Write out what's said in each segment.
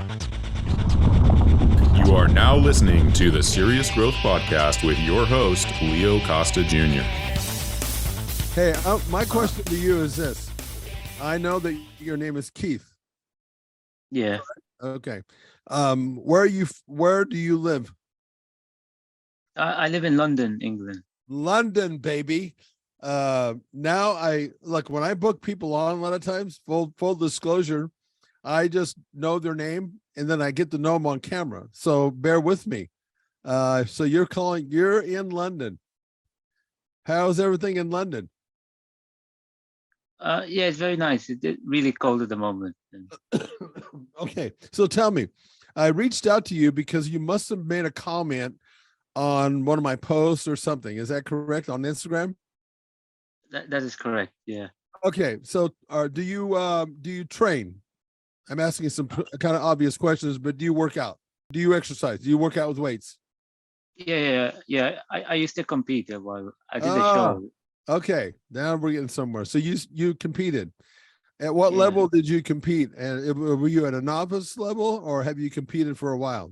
You are now listening to the Serious Growth Podcast with your host, Leo Costa Jr. Hey, my question to you is this. I know that your name is Keith. Yeah. Okay. Where do you live? I live in London, England. London, baby. Now when I book people on a lot of times, full disclosure, I just know their name and then I get to know them on camera. So bear with me. So you're in London. How's everything in London? Yeah, it's very nice. It's really cold at the moment. Okay. So tell me, I reached out to you because you must have made a comment on one of my posts or something. Is that correct? On Instagram? That is correct. Yeah. Okay. So do you train? I'm asking you some kind of obvious questions, but do you work out? Do you exercise? Do you work out with weights? Yeah. I used to compete a while. I did a show. Okay. Now we're getting somewhere. So you competed. At what Yeah. level did you compete? And were you at a novice level or have you competed for a while?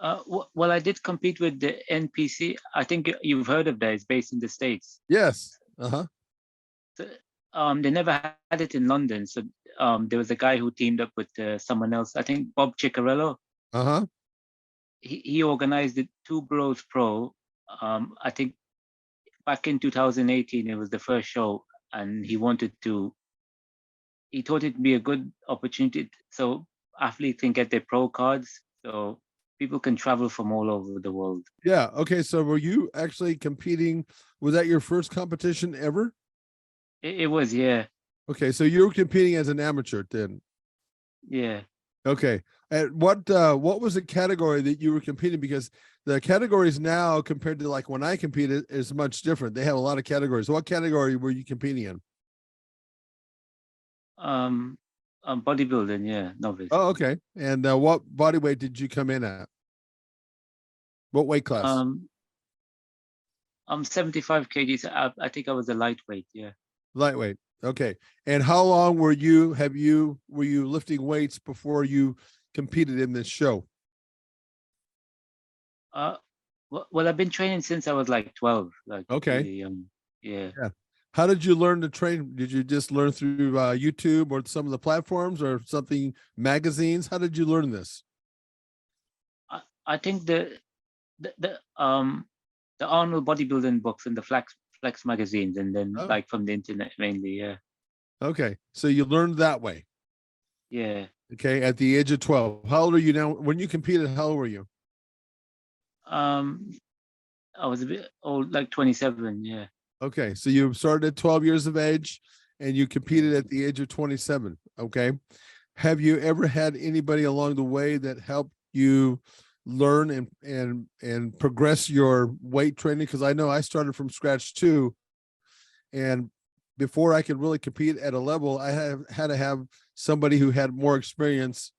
Well, I did compete with the NPC. I think you've heard of that. It's based in the States. Yes. Uh-huh. So, they never had it in London. So there was a guy who teamed up with someone else. I think Bob Ciccarello. Uh-huh. He organized the Two Bros Pro. I think back in 2018, it was the first show, and he thought it'd be a good opportunity so athletes can get their pro cards, so people can travel from all over the world. Yeah. Okay. So were you actually competing? Was that your first competition ever? It was, yeah. Okay. So you were competing as an amateur then? Yeah. Okay. And what was the category that you were competing? Because the categories now compared to like when I competed is much different. They have a lot of categories. What category were you competing in? Bodybuilding, yeah, novice. Oh, okay. And what body weight did you come in at? What weight class? I'm 75 kgs. So I think I was a lightweight, yeah. Lightweight. Okay. And how long were you lifting weights before you competed in this show? Well, I've been training since I was like 12. Like, okay. Really young. Yeah. How did you learn to train? Did you just learn through YouTube or some of the platforms or something, magazines? How did you learn this? I think the Arnold bodybuilding books and the Flex magazines, and then like from the internet mainly. Yeah. Okay. So you learned that way. Yeah. Okay. At the age of 12. How old are you now? When you competed, how old were you? I was a bit old, like 27. Yeah. Okay. So you started at 12 years of age and you competed at the age of 27. Okay. Have you ever had anybody along the way that helped you learn and progress your weight training? Because I know I started from scratch too. And before I could really compete at a level, I had to have somebody who had more experience.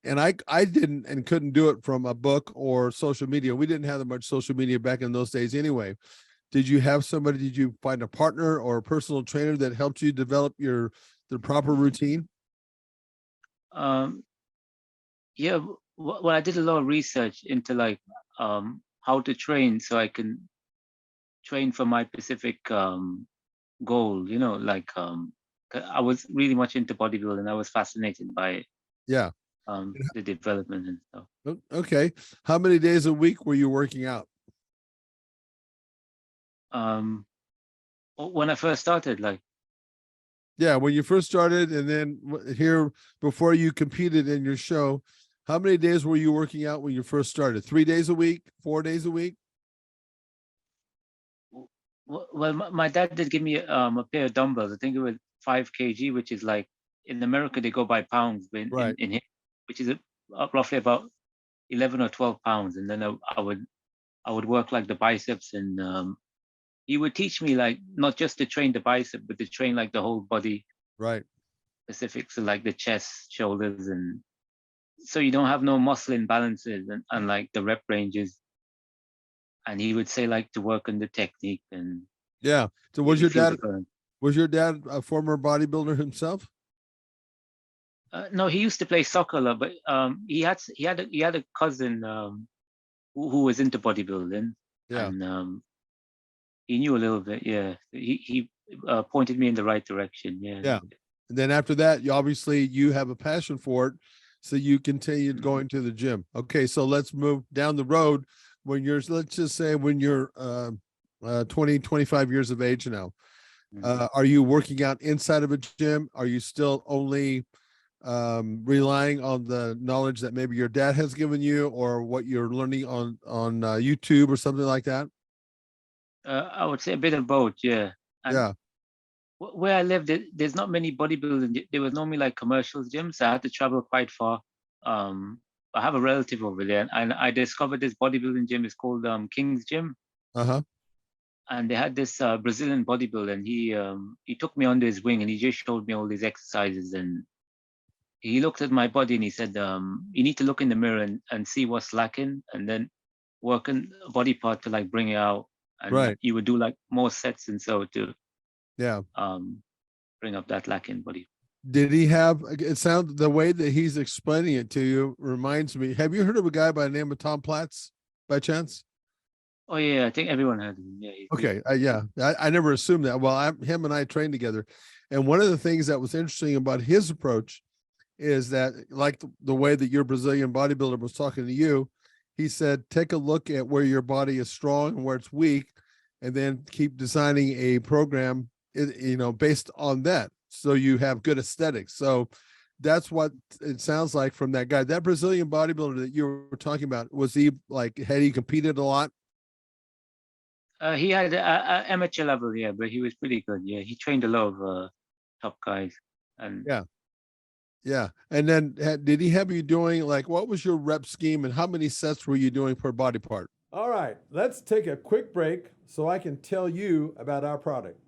And I didn't and couldn't do it from a book or social media. We didn't have that much social media back in those days anyway. Did you have somebody, did you find a partner or a personal trainer that helped you develop the proper routine? Yeah, well, I did a lot of research into like how to train so I can train for my specific goal, like I was really much into bodybuilding. I was fascinated by it. Yeah. The development and stuff. Okay. How many days a week were you working out? When I first started, like. Yeah, when you first started, and then here before you competed in your show, how many days were you working out when you first started? 3 days a week, 4 days a week? Well, my dad did give me a pair of dumbbells. I think it was 5 kg, which is like in America they go by pounds, but right. in here, which is roughly about 11 or 12 pounds. And then I would work like the biceps, and he would teach me like not just to train the bicep, but to train like the whole body. Right. Specifics, so like the chest, shoulders, and so you don't have no muscle imbalances and like the rep ranges. And he would say like to work on the technique. And yeah. So was your dad a former bodybuilder himself? No, he used to play soccer a lot, but he had a cousin who was into bodybuilding, Yeah. and he knew a little bit. Yeah, he pointed me in the right direction. Yeah. Yeah. And then after that, you have a passion for it. So you continued Mhm. going to the gym. Okay. So let's move down the road let's just say when you're 20, 25 years of age now. Mhm. Are you working out inside of a gym? Are you still only relying on the knowledge that maybe your dad has given you or what you're learning on YouTube or something like that? I would say a bit of both. Yeah, and Yeah. where I live, there's not many bodybuilding. There was normally like commercial gyms, so I had to travel quite far. Um, I have a relative over there, and I discovered this bodybuilding gym. It's called King's Gym, Uh-huh. and they had this Brazilian bodybuilder, and he took me under his wing, and he just showed me all these exercises, and he looked at my body, and he said, "You need to look in the mirror and see what's lacking, and then work on a body part to like bring it out." And Right. you would do like more sets and so to Yeah. um, bring up that lacking body. Did he have it sounds the way that he's explaining it to you reminds me. Have you heard of a guy by the name of Tom Platz by chance? Oh yeah, I think everyone had him. Yeah, Okay. Yeah. I never assumed that. Well, him and I trained together. And one of the things that was interesting about his approach is that, like the way that your Brazilian bodybuilder was talking to you, he said, take a look at where your body is strong and where it's weak, and then keep designing a program, based on that. So you have good aesthetics. So that's what it sounds like from that guy. That Brazilian bodybuilder that you were talking about, had he competed a lot? he had a amateur level, yeah, but he was pretty good. Yeah, he trained a lot of top guys, and Yeah. Yeah. And then did he have you doing what was your rep scheme and how many sets were you doing per body part? All right, let's take a quick break so I can tell you about our product.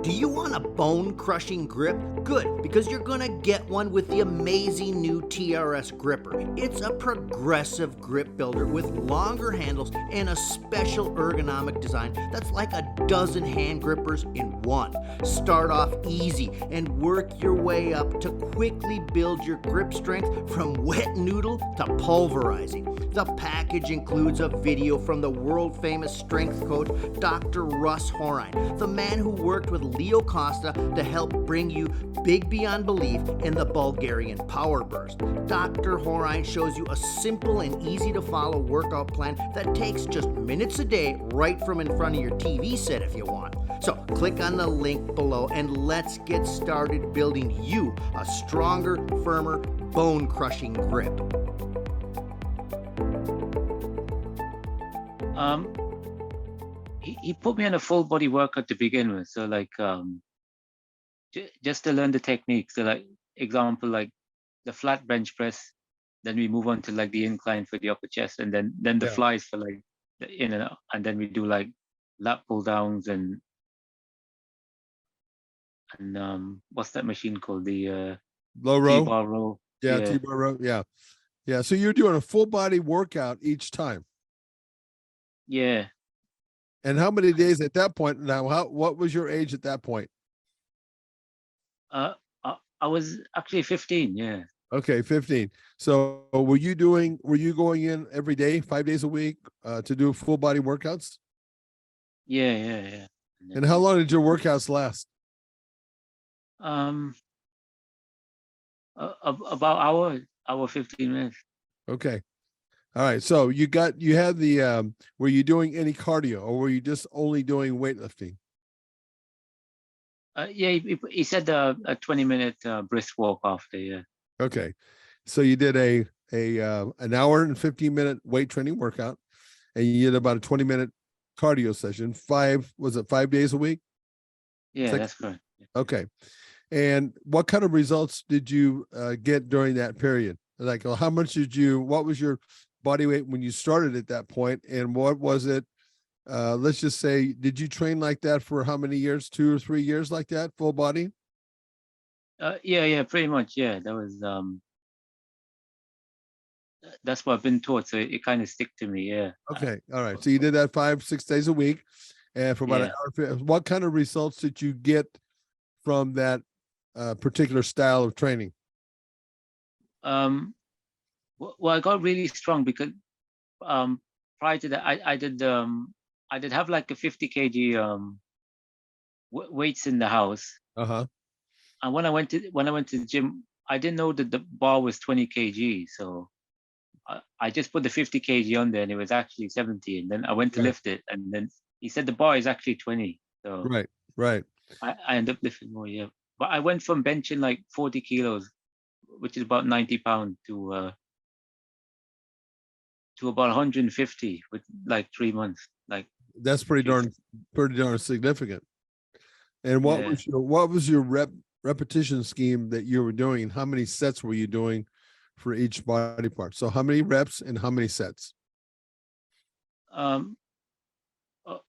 Do you want a bone-crushing grip? Good, because you're gonna get one with the amazing new TRS gripper. It's a progressive grip builder with longer handles and a special ergonomic design that's like a dozen hand grippers in one. Start off easy and work your way up to quickly build your grip strength from wet noodle to pulverizing. The package includes a video from the world-famous strength coach, Dr. Russ Horine, the man who worked with Leo Costa to help bring you big beyond belief in the Bulgarian Power Burst. Dr. Horine shows you a simple and easy to follow workout plan that takes just minutes a day right from in front of your TV set if you want. So click on the link below and let's get started building you a stronger, firmer, bone-crushing grip. He put me on a full body workout to begin with, so just to learn the technique. So like example, like the flat bench press, then we move on to like the incline for the upper chest, and then the Yeah. flies for like the in and out, and then we do like lat pull downs and what's that machine called, the Low row? T-bar row. Yeah, Yeah. T-bar row. Yeah. Yeah. So you're doing a full body workout each time. Yeah. And how many days at that point? Now, what was your age at that point? I was actually 15. Yeah. Okay, 15. So were you going in every day, 5 days a week, to do full body workouts? Yeah. And how long did your workouts last? About hour 15 minutes. Okay. All right. So you had the were you doing any cardio or were you just only doing weightlifting? Yeah, he said a 20-minute brisk walk after. Yeah. Okay. So you did an hour and 15-minute weight training workout, and you did about a 20-minute cardio session. 5 days a week? Yeah, Six? that's correct. Yeah. Okay. And what kind of results did you get during that period? How much what was your body weight when you started at that point? And what was it? Let's just say, did you train like that for how many years? 2 or 3 years like that, full body? Yeah, pretty much. Yeah, that was that's what I've been taught. So it kind of stick to me. Yeah. Okay. All right. So you did that 5-6 days a week, and for about an Yeah. hour. What kind of results did you get from that particular style of training? Well, I got really strong because prior to that, I did have like a 50 kg weights in the house, Uh-huh. and when I went to the gym, I didn't know that the bar was 20 kg, so I just put the 50 kg on there, and it was actually 70, and then I went to Right. lift it, and then he said the bar is actually 20, so Right. Right. I ended up lifting more, yeah. But I went from benching like 40 kilos, which is about 90 pounds, to about 150 with like 3 months. Like, That's it's, pretty darn significant. And yeah. what was your repetition scheme that you were doing? And how many sets were you doing for each body part? So how many reps and how many sets? Um, a-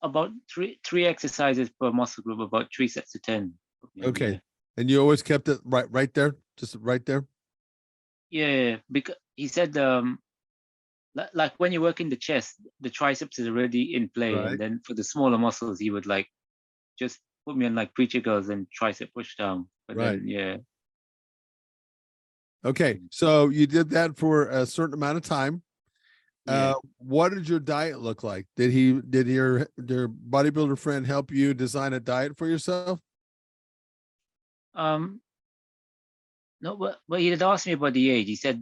about three exercises per muscle group, about 3 sets of 10. Okay. Yeah. And you always kept it right there, just right there. Yeah, because he said like when you work in the chest, the triceps is already in play, and Right. then for the smaller muscles, he would like just put me on like preacher girls and tricep push down. But Right. then yeah. Okay. So you did that for a certain amount of time. Yeah. What did your diet look like? Did your bodybuilder friend help you design a diet for yourself? Um no, but he had asked me about the age. He said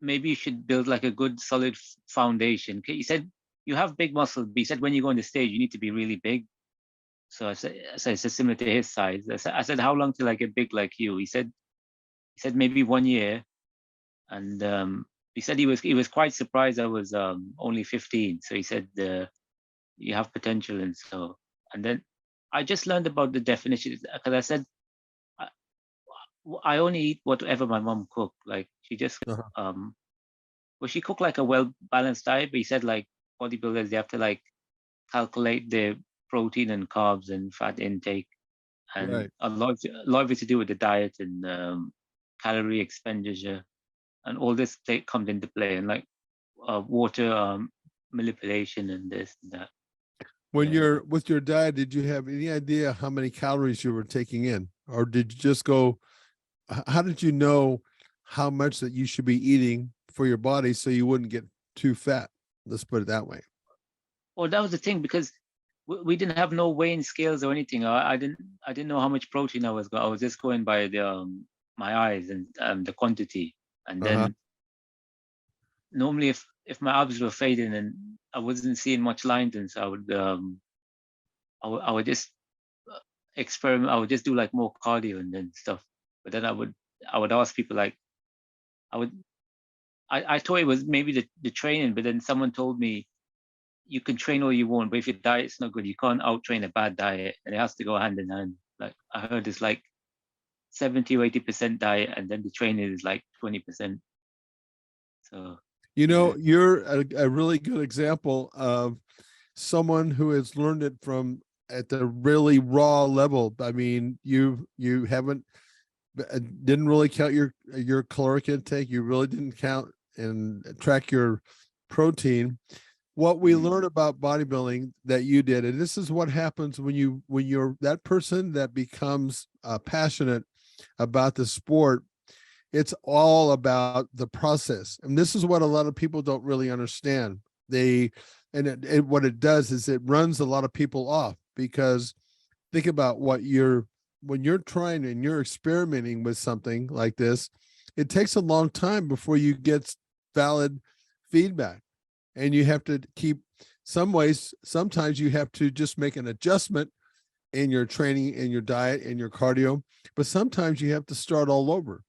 maybe you should build like a good solid foundation. He said you have big muscles, but he said when you go on the stage, you need to be really big. So I said similar to his size. I said how long till I get big like you? He said maybe 1 year, and he said he was quite surprised I was only 15. So he said you have potential, and so, and then I just learned about the definitions because I said I, I only eat whatever my mom cooked. Like she just Uh-huh. well, she cooked like a well balanced diet, but he said like bodybuilders they have to like calculate their protein and carbs and fat intake, and Right. a lot of it to do with the diet and calorie expenditure, and all this comes into play, and like water manipulation and this and that. When Yeah. you're with your diet, did you have any idea how many calories you were taking in? Or did you just go, how did you know how much that you should be eating for your body so you wouldn't get too fat? Let's put it that way. Well, that was the thing because we didn't have no weighing scales or anything. I didn't know how much protein I was going. I was just going by the my eyes and the quantity. And Uh-huh. then normally if my abs were fading and I wasn't seeing much line, then so I would just experiment. I would just do like more cardio and then stuff. But then I would ask people like I would I thought it was maybe the training, but then someone told me you can train all you want, but if your diet's not good, you can't out train a bad diet, and it has to go hand in hand. Like I heard it's like 70 or 80% diet, and then the training is like 20%. So You yeah, know, you're a really good example of someone who has learned it from at the really raw level. I mean, you haven't didn't really count your caloric intake. You really didn't count and track your protein. What we learn about bodybuilding that you did, and this is what happens when you're that person that becomes passionate about the sport. It's all about the process, and this is what a lot of people don't really understand. What it does is it runs a lot of people off, because think about when you're trying and you're experimenting with something like this, it takes a long time before you get valid feedback, and you have to sometimes you have to just make an adjustment in your training, in your diet, in your cardio, but sometimes you have to start all over.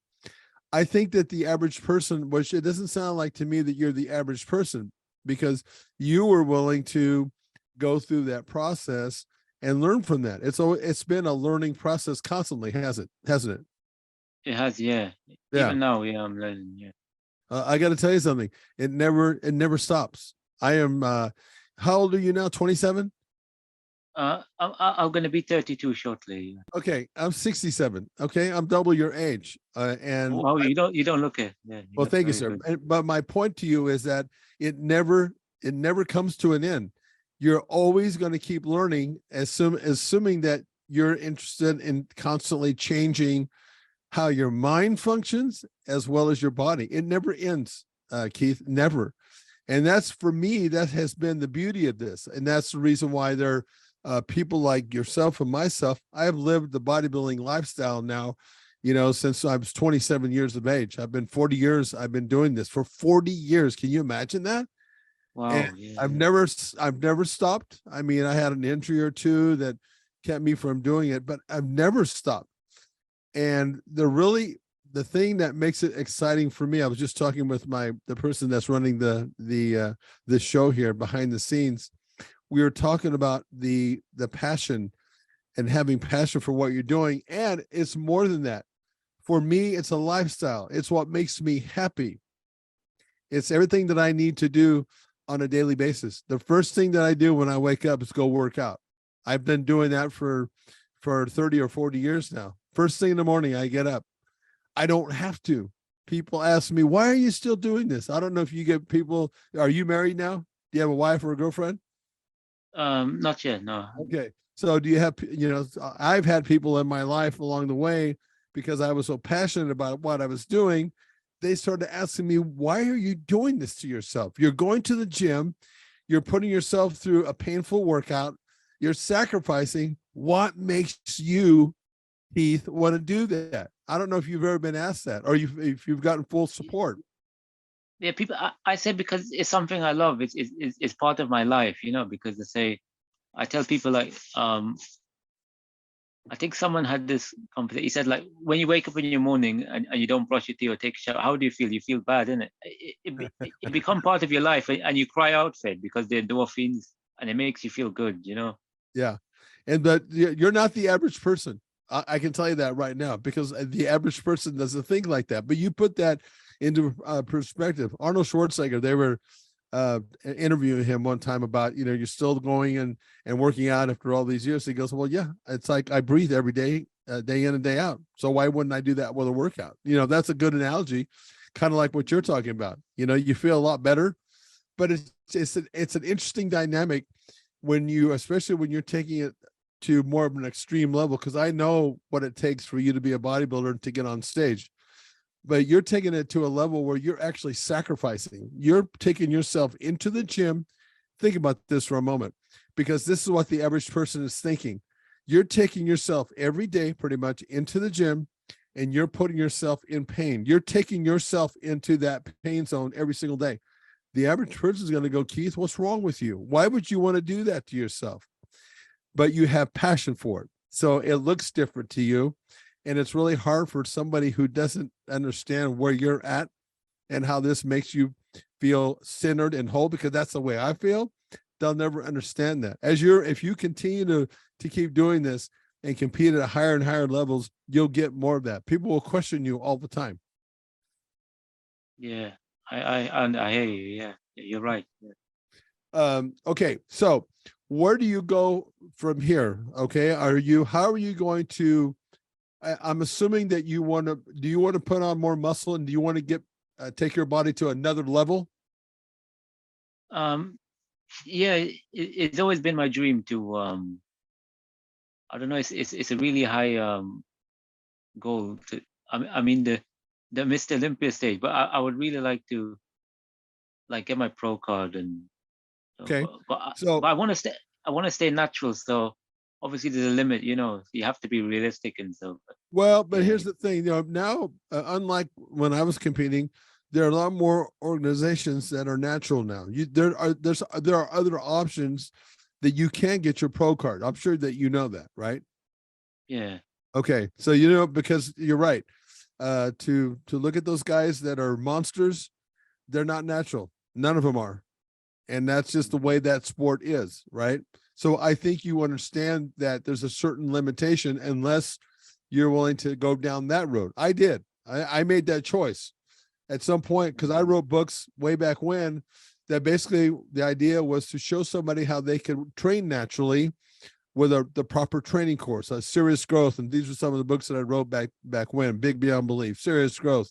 I think that the average person, which it doesn't sound like to me that you're the average person, because you were willing to go through that process and learn from that. It's been a learning process constantly, hasn't it? it has, yeah. Yeah. Even now, yeah, I'm learning. Yeah. I got to tell you something. It never stops. I am. How old are you now? 27. I'm gonna be 32 shortly. Okay, I'm 67. Okay, I'm double your age. And Oh, you don't look it. Yeah, you well, look thank you, very sir. good. But my point to you is that it never comes to an end. You're always going to keep learning, assuming that you're interested in constantly changing how your mind functions as well as your body. It never ends, Keith, never. And that's, for me, that has been the beauty of this. And that's the reason why there are people like yourself and myself. I have lived the bodybuilding lifestyle now, since I was 27 years of age. I've been 40 years. I've been doing this for 40 years. Can you imagine that? Wow. And Yeah. I've never stopped. I mean, I had an injury or two that kept me from doing it, but I've never stopped. And the thing that makes it exciting for me, I was just talking with the person that's running the show here behind the scenes. We were talking about the passion and having passion for what you're doing. And it's more than that. For me, it's a lifestyle. It's what makes me happy. It's everything that I need to do on a daily basis. The first thing that I do when I wake up is go work out. I've been doing that for 30 or 40 years now. First thing in the morning, I get up. I don't have to. People ask me, why are you still doing this? I don't know if you get people, are you married now? Do you have a wife or a girlfriend? Not yet, no. Okay. So do you have, I've had people in my life along the way, because I was so passionate about what I was doing, they started asking me, why are you doing this to yourself? You're going to the gym, you're putting yourself through a painful workout, you're sacrificing. What makes you, Keith, want to do that? I don't know if you've ever been asked that, or if you've gotten full support. Yeah, people. I said because it's something I love. It's part of my life, Because I tell people like, I think someone had this conversation. He said like, when you wake up in the morning and you don't brush your teeth or take a shower, how do you feel? You feel bad, innit? It become part of your life, and you cry out for it because they're endorphins, and it makes you feel good, Yeah, but you're not the average person. I can tell you that right now, because the average person doesn't think like that. But you put that into perspective. Arnold Schwarzenegger, they were interviewing him one time about, you're still going and working out after all these years. He goes, well, yeah, it's like I breathe every day, day in and day out. So why wouldn't I do that with a workout? That's a good analogy, kind of like what you're talking about. You feel a lot better, but it's an interesting dynamic especially when you're taking it to more of an extreme level, because I know what it takes for you to be a bodybuilder and to get on stage. But you're taking it to a level where you're actually sacrificing. You're taking yourself into the gym. Think about this for a moment, because this is what the average person is thinking. You're taking yourself every day pretty much into the gym, and you're putting yourself in pain. You're taking yourself into that pain zone every single day. The average person is going to go, Keith, what's wrong with you? Why would you want to do that to yourself? But you have passion for it. So it looks different to you. And it's really hard for somebody who doesn't understand where you're at and how this makes you feel centered and whole, because that's the way I feel. They'll never understand that. If you continue to keep doing this and compete at higher and higher levels, you'll get more of that. People will question you all the time. Yeah, I hear you. Yeah, you're right. Yeah. Okay, so where do you go from here? Okay, how are you going to, I'm assuming that do you want to put on more muscle, and do you want to take your body to another level? Yeah, it's always been my dream to, I don't know, it's a really high goal to, I mean the Mr. Olympia stage, but I would really like to get my pro card, and okay. But So I want to stay natural. So obviously there's a limit, so you have to be realistic and so. but yeah. here's the thing, now, unlike when I was competing, there are a lot more organizations that are natural now. There are other options that you can get your pro card. I'm sure that you know that, right? Yeah. Okay, so because you're right. To look at those guys that are monsters, they're not natural. None of them are. And that's just the way that sport is, right? So I think you understand that there's a certain limitation unless you're willing to go down that road. I did. I made that choice at some point, because I wrote books way back when that basically the idea was to show somebody how they could train naturally with the proper training course, Serious Growth. And these were some of the books that I wrote back when, Big Beyond Belief, Serious Growth.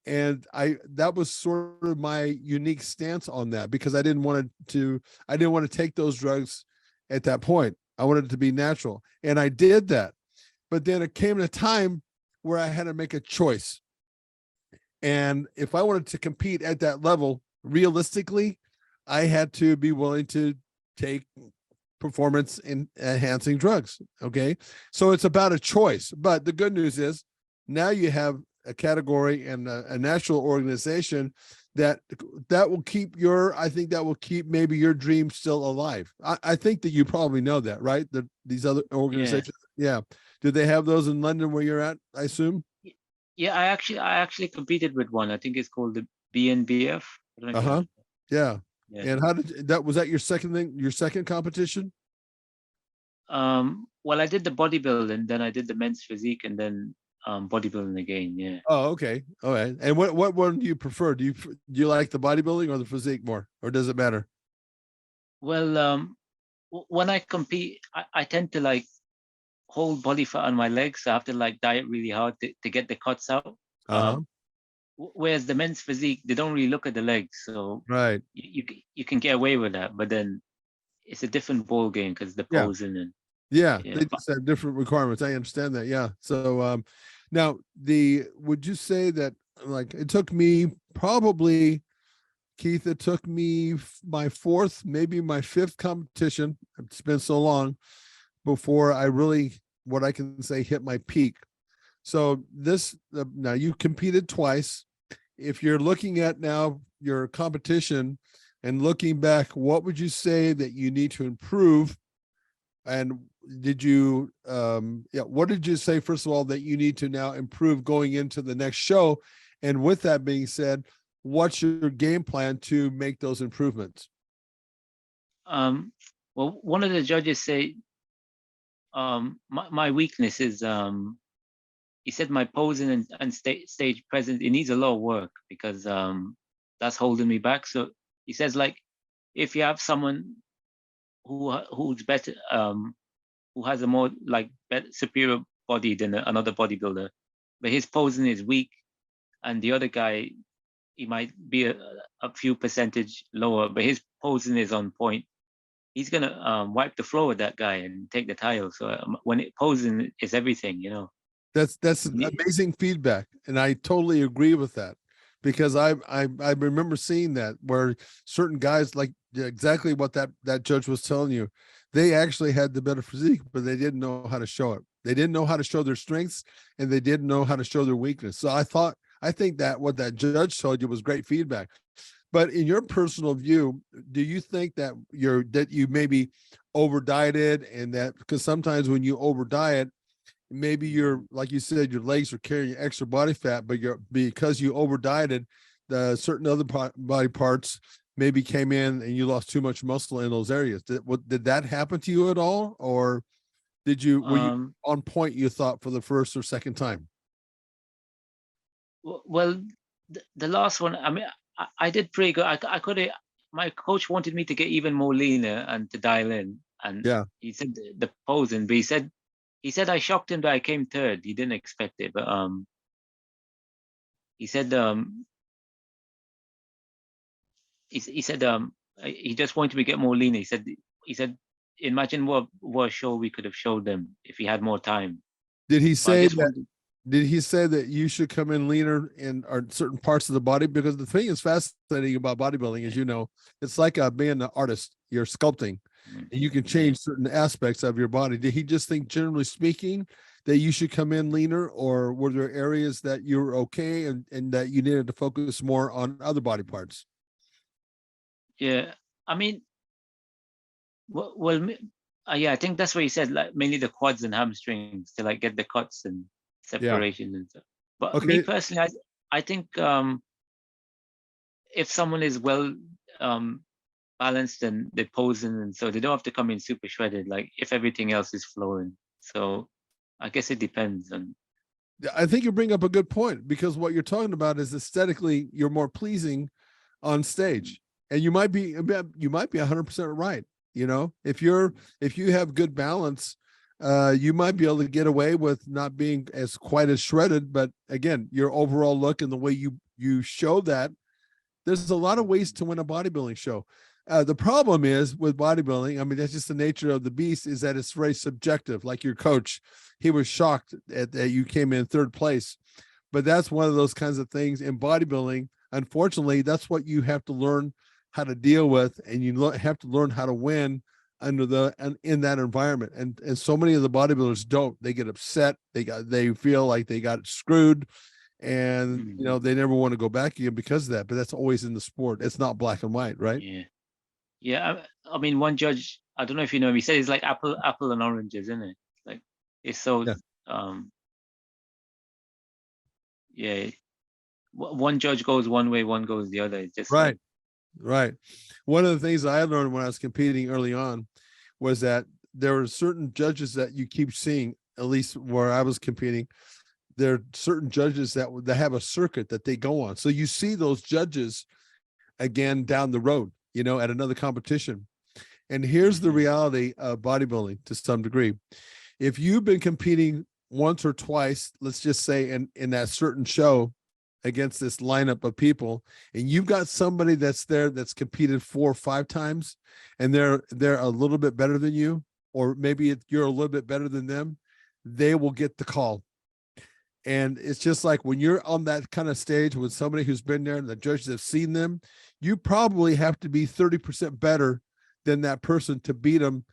And that was sort of my unique stance on that, because I didn't want to take those drugs at that point. I wanted it to be natural. And I did that. But then it came a time where I had to make a choice. And if I wanted to compete at that level, realistically, I had to be willing to take performance enhancing drugs. Okay. So it's about a choice. But the good news is now you have a category and a national organization that will keep I think that will keep maybe your dream still alive. I think that you probably know that, right? These other organizations. Yeah. Do they have those in London where you're at, I assume? Yeah, I actually competed with one. I think it's called the BNBF. I don't know if you Uh-huh. know. Yeah. Yeah. And how did was that your second thing, your second competition? Well, I did the bodybuilding, then I did the men's physique, and then bodybuilding again. Yeah. Oh, okay. All right. And what one do you prefer? Do you like the bodybuilding or the physique more, or does it matter? Well, when I compete, I tend to like hold body fat on my legs. So I have to like diet really hard to get the cuts out. Uh-huh. Whereas the men's physique, they don't really look at the legs, so Right. you can get away with that. But then it's a different ball game because the Yeah. posing and Yeah, yeah. they just have different requirements. I understand that. Yeah. So now would you say that, like, it took me probably, Keith, it took me my fourth, maybe my fifth competition. It's been so long before I really, what I can say, hit my peak. So now you competed twice. If you're looking at now your competition and looking back, what would you say that you need to improve? And did you, what did you say, first of all, that you need to now improve going into the next show? And with that being said, what's your game plan to make those improvements? Well, one of the judges say my weakness is he said my posing and stage presence, it needs a lot of work because that's holding me back. So he says, like, if you have someone who's better, who has a more like superior body than another bodybuilder, but his posing is weak, and the other guy, he might be a few percentage lower, but his posing is on point, he's gonna wipe the floor with that guy and take the title. So posing is everything, you know. That's amazing feedback, and I totally agree with that, because I remember seeing that where certain guys, like exactly what that judge was telling you, they actually had the better physique, but they didn't know how to show it. They didn't know how to show their strengths, and they didn't know how to show their weakness. So I think that what that judge told you was great feedback. But in your personal view, do you think that you maybe over dieted, and that because sometimes when you over diet, maybe you're, like you said, your legs are carrying extra body fat, but because you over dieted, the certain other body parts maybe came in and you lost too much muscle in those areas. Did that happen to you at all, or were you on point, you thought, for the first or second time? Well, the last one, I mean, I did pretty good. I could have. My coach wanted me to get even more leaner and to dial in, and yeah, he said the posing, but he said I shocked him that I came third. He didn't expect it, but he said he said he just wanted me to get more leaner. He said imagine what show we could have showed them if he had more time. Did he say that? Did he say that you should come in leaner in certain parts of the body? Because the thing is fascinating about bodybuilding, as you know, it's like being an artist. You're sculpting, and you can change certain aspects of your body. Did he just think, generally speaking, that you should come in leaner, or were there areas that you were okay and that you needed to focus more on other body parts? Yeah, I mean, yeah, I think that's what he said. Like mainly the quads and hamstrings to like get the cuts and separation and stuff. But Okay. me personally, I think if someone is well balanced and they're posing, and so they don't have to come in super shredded, like if everything else is flowing. So I guess it depends on. I think you bring up a good point, because what you're talking about is aesthetically you're more pleasing on stage, and you might be 100% right. You know, if you have good balance, you might be able to get away with not being quite as shredded. But again, your overall look and the way you show that, there's a lot of ways to win a bodybuilding show. The problem is with bodybuilding, I mean, that's just the nature of the beast, is that it's very subjective. Like your coach, he was shocked that you came in third place. But that's one of those kinds of things in bodybuilding. Unfortunately, that's what you have to learn how to deal with, and you have to learn how to win in that environment. And so many of the bodybuilders don't. They get upset. They feel like they got screwed, and they never want to go back again because of that. But that's always in the sport. It's not black and white, right? Yeah. Yeah. I mean, one judge, I don't know if you know him, he said it's like apple and oranges, isn't it? Like, it's so, yeah. One judge goes one way, one goes the other. It's just right. Right. One of the things I learned when I was competing early on was that there are certain judges that you keep seeing, at least where I was competing. There are certain judges that have a circuit that they go on. So you see those judges again down the road, at another competition. And here's the reality of bodybuilding to some degree. If you've been competing once or twice, let's just say in that certain show against this lineup of people, and you've got somebody that's there that's competed 4 or 5 times, and they're a little bit better than you, or maybe you're a little bit better than them, they will get the call. And it's just like when you're on that kind of stage with somebody who's been there and the judges have seen them, you probably have to be 30% better than that person to beat them,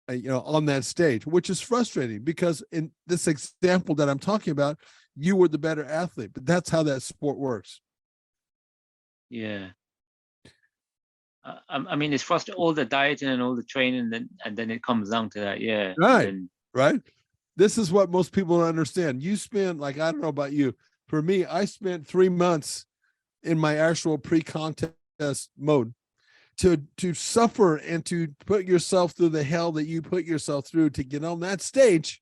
on that stage, which is frustrating because in this example that I'm talking about, you were the better athlete, but that's how that sport works. Yeah. I mean, it's frustrating, all the dieting and all the training, and then it comes down to that. Yeah. Right. Right. This is what most people don't understand. You spend, like, I don't know about you. For me, I spent 3 months in my actual pre-contest mode to suffer and to put yourself through the hell that you put yourself through to get on that stage.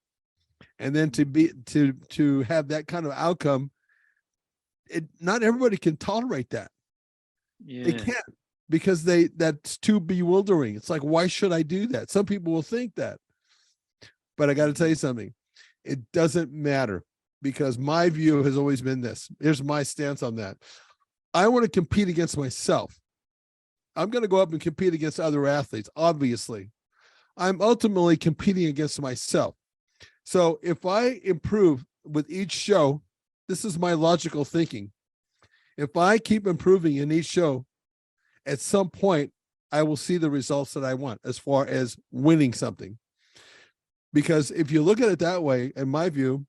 And then to have that kind of outcome, not everybody can tolerate that. Yeah. They can't, because that's too bewildering. It's like, why should I do that? Some people will think that. But I got to tell you something. It doesn't matter, because my view has always been this. Here's my stance on that. I want to compete against myself. I'm going to go up and compete against other athletes, obviously. I'm ultimately competing against myself. So if I improve with each show, this is my logical thinking. If I keep improving in each show, at some point, I will see the results that I want as far as winning something. Because if you look at it that way, in my view,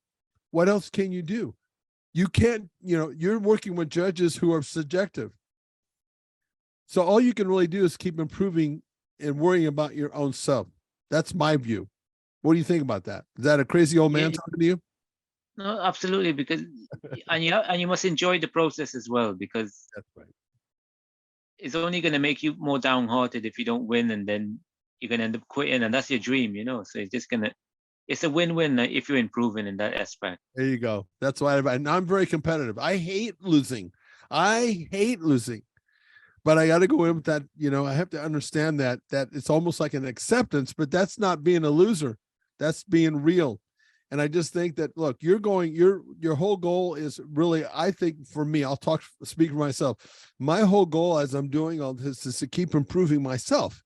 what else can you do? You can't, you're working with judges who are subjective. So all you can really do is keep improving and worrying about your own self. That's my view. What do you think about that? Is that a crazy old man talking to you? No, absolutely. Because and you must enjoy the process as well, because that's right. It's only going to make you more downhearted if you don't win, and then you're going to end up quitting, and that's your dream, So it's a win-win if you're improving in that aspect. There you go. That's why I'm very competitive. I hate losing. But I got to go in with that, I have to understand that it's almost like an acceptance, but that's not being a loser. That's being real. And I just think that, look, your whole goal is really, I think for me, speak for myself. My whole goal as I'm doing all this is to keep improving myself,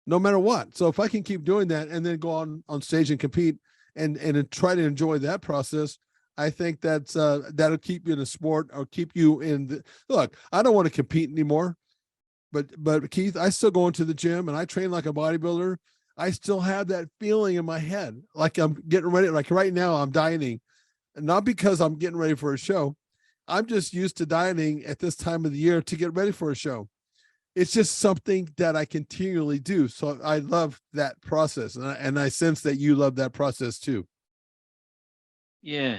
no matter what. So if I can keep doing that and then go on stage and compete and try to enjoy that process, I think that'll keep you in the sport, or keep you in look, I don't want to compete anymore, but Keith, I still go into the gym and I train like a bodybuilder. I still have that feeling in my head, like I'm getting ready. Like right now I'm dieting, and not because I'm getting ready for a show. I'm just used to dieting at this time of the year to get ready for a show. It's just something that I continually do. So I love that process. And I sense that you love that process too. Yeah.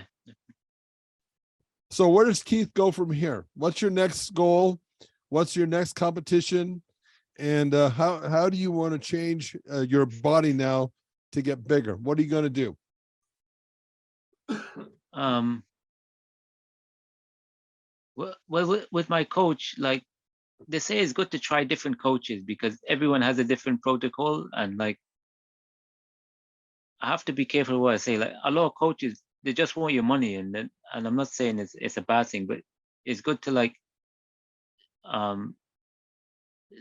So where does Keith go from here? What's your next goal? What's your next competition? And how do you want to change your body now to get bigger? What are you going to do? Well, with my coach, like they say, it's good to try different coaches because everyone has a different protocol, and like I have to be careful what I say. Like a lot of coaches, they just want your money, and I'm not saying it's a bad thing, but it's good to like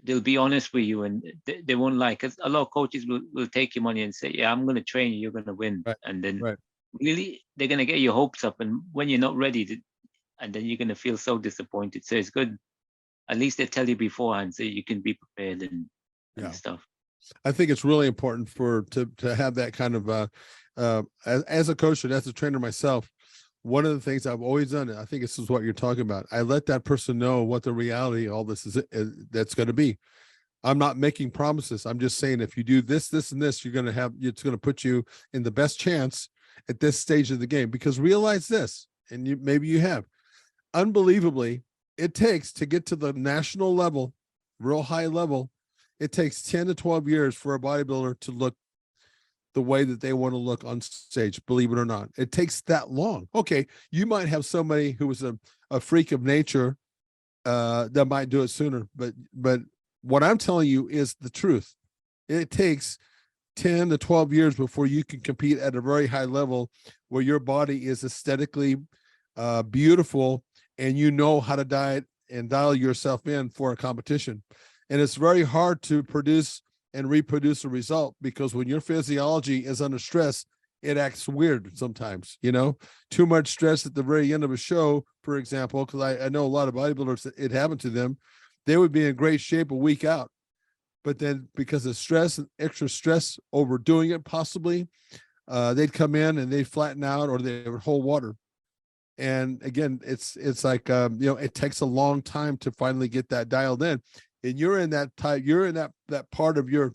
they'll be honest with you, and they won't lie. Because a lot of coaches will take your money and say, yeah, I'm going to train you, you're going to win. Right, And then right. really they're going to get your hopes up. And when you're not ready, and then you're going to feel so disappointed. So it's good. At least they tell you beforehand so you can be prepared and Yeah. stuff. I think it's really important to have that kind of as a coach and as a trainer myself. One of the things I've always done, I think this is what you're talking about. I let that person know what the reality of all this is that's going to be. I'm not making promises. I'm just saying, if you do this, this, and this, it's going to put you in the best chance at this stage of the game. Because realize this, and maybe you have, unbelievably, it takes to get to the national level, real high level, it takes 10 to 12 years for a bodybuilder to look the way that they want to look on stage, believe it or not. It takes that long. Okay, you might have somebody who was a freak of nature that might do it sooner, but what I'm telling you is the truth. It takes 10 to 12 years before you can compete at a very high level where your body is aesthetically beautiful and you know how to diet and dial yourself in for a competition. And it's very hard to produce and reproduce a result, because when your physiology is under stress, it acts weird sometimes. Too much stress at the very end of a show, for example, because I know a lot of bodybuilders that it happened to them. They would be in great shape a week out, but then because of stress and extra stress, overdoing it possibly, they'd come in and they'd flatten out, or they would hold water. And again, it's like it takes a long time to finally get that dialed in. And you're in that type, you're in that part of your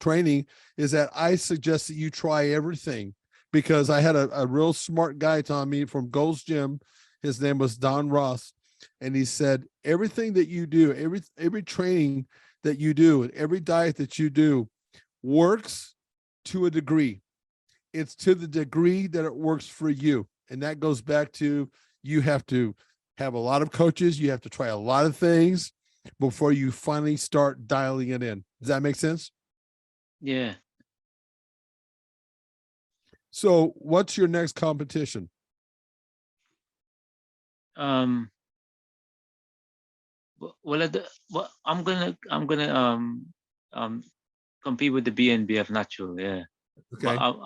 training is that I suggest that you try everything, because I had a real smart guy telling me from Gold's Gym. His name was Don Ross. And he said, everything that you do, every training that you do, and every diet that you do works to a degree. It's to the degree that it works for you. And that goes back to, you have to have a lot of coaches. You have to try a lot of things before you finally start dialing it in. Does that make sense? Yeah. So what's your next competition? Well, I'm gonna compete with the BNBF Natural. Yeah. Okay. But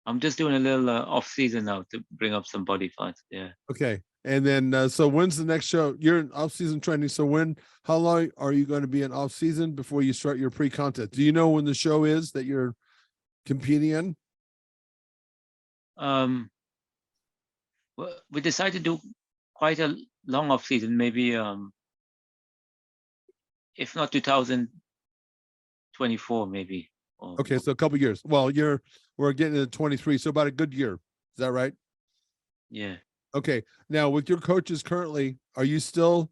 I'm just doing a little off season now to bring up some body fat. Yeah. Okay. And then, so when's the next show? You're in off-season training. So how long are you going to be in off-season before you start your pre-contest? Do you know when the show is that you're competing in? Well, we decided to do quite a long off season, maybe if not 2024, maybe. Okay, so a couple years. Well, we're getting into 23, so about a good year. Is that right? Yeah. Okay. Now, with your coaches currently, are you still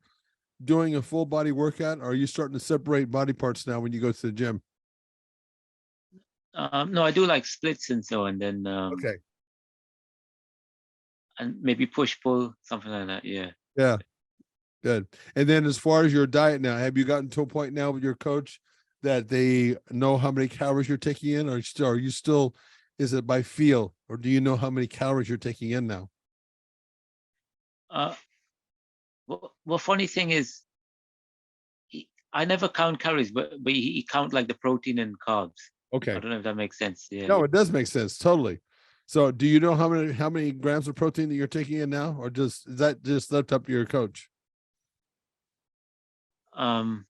doing a full body workout, or are you starting to separate body parts now when you go to the gym? No, I do like splits and so, and then Okay. and maybe push pull, something like that. Yeah. Yeah. Good. And then as far as your diet now, have you gotten to a point now with your coach that they know how many calories you're taking in, or are you still, is it by feel, or do you know how many calories you're taking in now? Well, funny thing is, I never count calories, but he count like the protein and carbs. Okay. I don't know if that makes sense. Yeah. No, it does make sense. Totally. So do you know how many grams of protein that you're taking in now, or is that just left up to your coach? Well,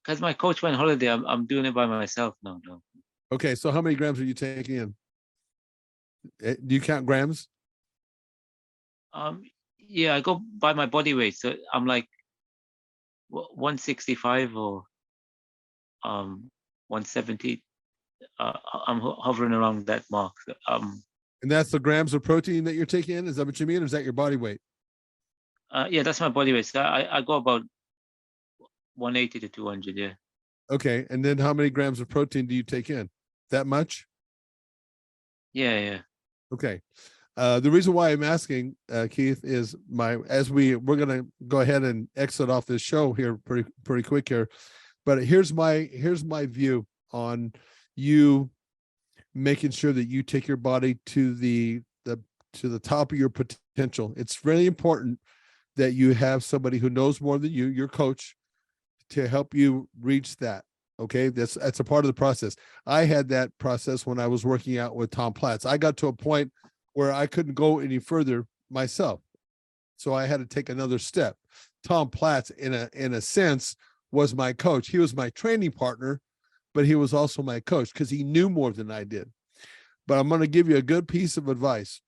because my coach went on holiday, I'm doing it by myself now. No. Okay, so how many grams are you taking in? Do you count grams? Yeah, I go by my body weight, so I'm like 165 or 170. I'm hovering around that mark. And that's the grams of protein that you're taking in? Is that what you mean, or is that your body weight? Yeah, that's my body weight. So I go about 180 to 200. Yeah. Okay, and then how many grams of protein do you take in? That much? Yeah. Okay. The reason why I'm asking, Keith, is we're gonna go ahead and exit off this show here pretty quick here, but here's my view on you making sure that you take your body to the to the top of your potential. It's really important that you have somebody who knows more than you, your coach, to help you reach that. Okay, that's a part of the process. I had that process when I was working out with Tom Platz. I got to a point where I couldn't go any further myself, so I had to take another step. Tom Platz, in a sense, was my coach. He was my training partner, but he was also my coach because he knew more than I did. But I'm going to give you a good piece of advice.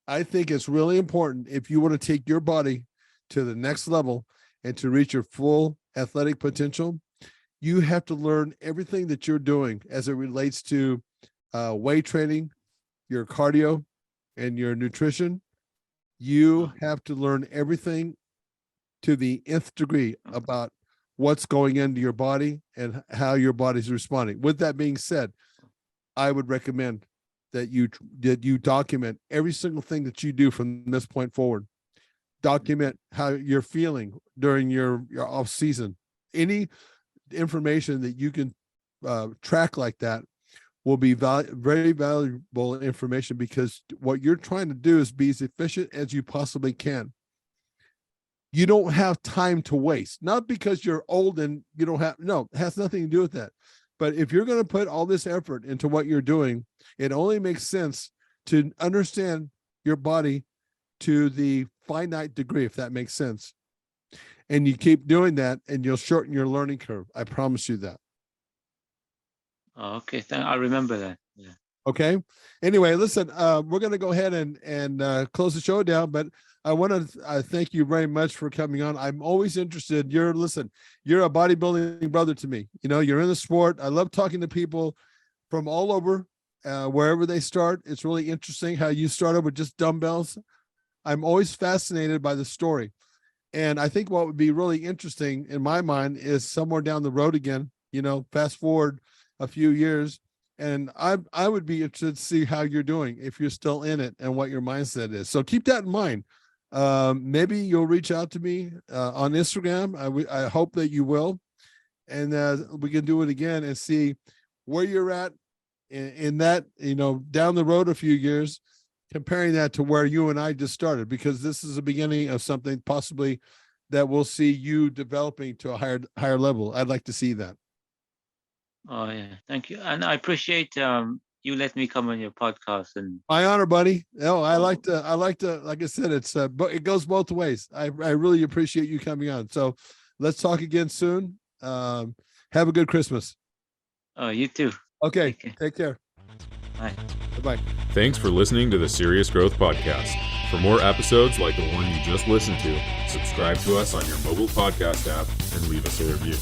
I think it's really important, if you want to take your body to the next level and to reach your full athletic potential, you have to learn everything that you're doing as it relates to weight training, your cardio, and your nutrition. You have to learn everything to the nth degree about what's going into your body and how your body's responding. With that being said, I would recommend that you document every single thing that you do from this point forward. Document how you're feeling during your off season. Any information that you can track like that will be very valuable information, because what you're trying to do is be as efficient as you possibly can. You don't have time to waste, not because you're old and you don't have, no, it has nothing to do with that. But if you're going to put all this effort into what you're doing, it only makes sense to understand your body to the finite degree, if that makes sense. And you keep doing that and you'll shorten your learning curve. I promise you that. Oh, okay, I remember that. Yeah. Okay. Anyway, listen, we're going to go ahead and close the show down, but I want to thank you very much for coming on. I'm always interested. You're a bodybuilding brother to me. You know, you're in the sport. I love talking to people from all over, wherever they start. It's really interesting how you started with just dumbbells. I'm always fascinated by the story. And I think what would be really interesting in my mind is somewhere down the road again, you know, fast forward a few years, and I would be interested to see how you're doing, if you're still in it, and what your mindset is. So keep that in mind. Maybe you'll reach out to me on Instagram. I hope that you will, and we can do it again and see where you're at in that, you know, down the road a few years, comparing that to where you and I just started, because this is the beginning of something possibly that we'll see you developing to a higher level. I'd like to see that. Oh yeah, thank you, and I appreciate you let me come on your podcast. And my honor, buddy. No, I like to, like I said, it's but it goes both ways. I really appreciate you coming on. So let's talk again soon. Have a good Christmas. Oh, you too. Okay, take care. Bye. Bye. Thanks for listening to the Serious Growth Podcast. For more episodes like the one you just listened to, subscribe to us on your mobile podcast app and leave us a review.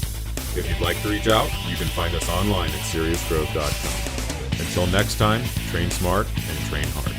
If you'd like to reach out, you can find us online at seriousgrowth.com. Until next time, train smart and train hard.